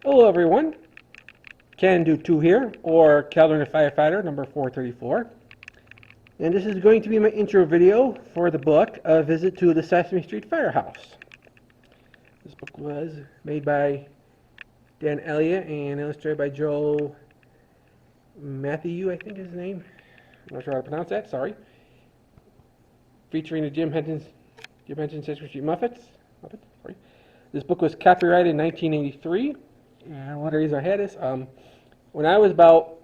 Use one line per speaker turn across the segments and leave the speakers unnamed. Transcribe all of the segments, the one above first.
Hello everyone, Can Do 2 here, or California Firefighter number 434. And this is going to be my intro video for the book, A Visit to the Sesame Street Firehouse. This book was made by Dan Elliott and illustrated by Joe Matthew, I think is his name. I'm not sure how to pronounce that, sorry. Featuring the Jim Henson Sesame Street Muppets. Sorry. This book was copyrighted in 1983. And one of the reasons I had this, when I was about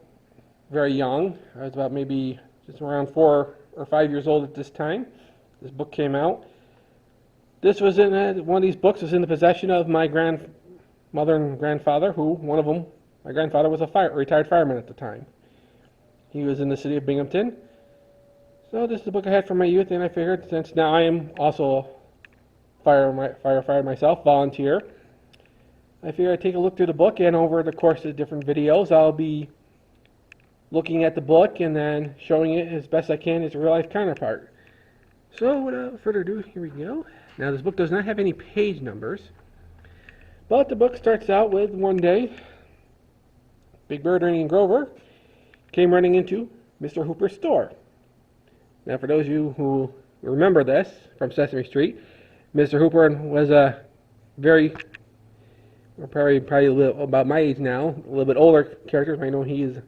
very young, I was about maybe just around 4 or 5 years old at this time, this book came out. This was in one of these books was in the possession of my grandmother and grandfather, who one of them, my grandfather was a retired fireman at the time. He was in the city of Binghamton. So this is the book I had from my youth, and I figured since now I am also a firefighter myself, volunteer, I figured I'd take a look through the book, and over the course of different videos, I'll be looking at the book and then showing it as best I can as a real-life counterpart. So, without further ado, here we go. Now, this book does not have any page numbers, but the book starts out with one day, Big Bird, Ernie, and Grover came running into Mr. Hooper's store. Now, for those of you who remember this from Sesame Street, Mr. Hooper was a very probably a little about my age now, a little bit older characters. I know he's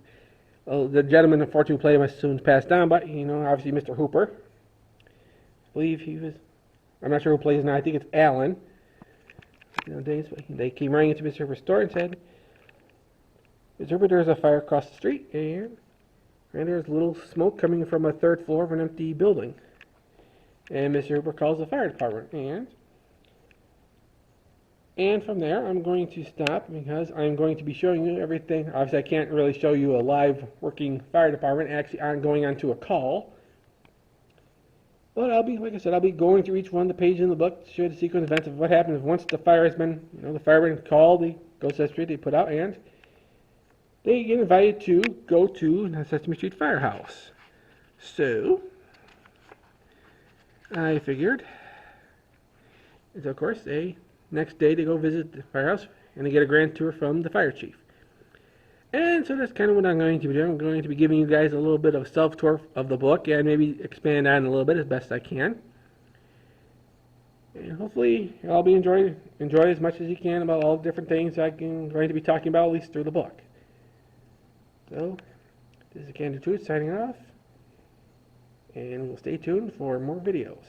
the gentleman, unfortunately, who played him has soon passed on, but you know, obviously Mr. Hooper. I believe he was. I'm not sure who plays now. I think it's Alan. Nowadays, they came running into Mr. Hooper's store and said, "Mr. Hooper, there's a fire across the street, and there's little smoke coming from a third floor of an empty building." And Mr. Hooper calls the fire department, and from there, I'm going to stop because I'm going to be showing you everything. Obviously, I can't really show you a live working fire department actually going onto a call. But I'll be, like I said, I'll be going through each one of the pages in the book to show the sequence of events of what happens once the fire has been, the firemen called, they go to Sesame Street, they put out, and they get invited to go to the Sesame Street Firehouse. So, I figured, it's of course next day they go visit the firehouse and they get a grand tour from the fire chief. And so that's kind of what I'm going to be doing. I'm going to be giving you guys a little bit of a self-tour of the book and maybe expand on it a little bit as best I can. And hopefully you'll be enjoy as much as you can about all the different things I'm going to be talking about, at least through the book. So, this is Can Do 2 signing off, and we'll stay tuned for more videos.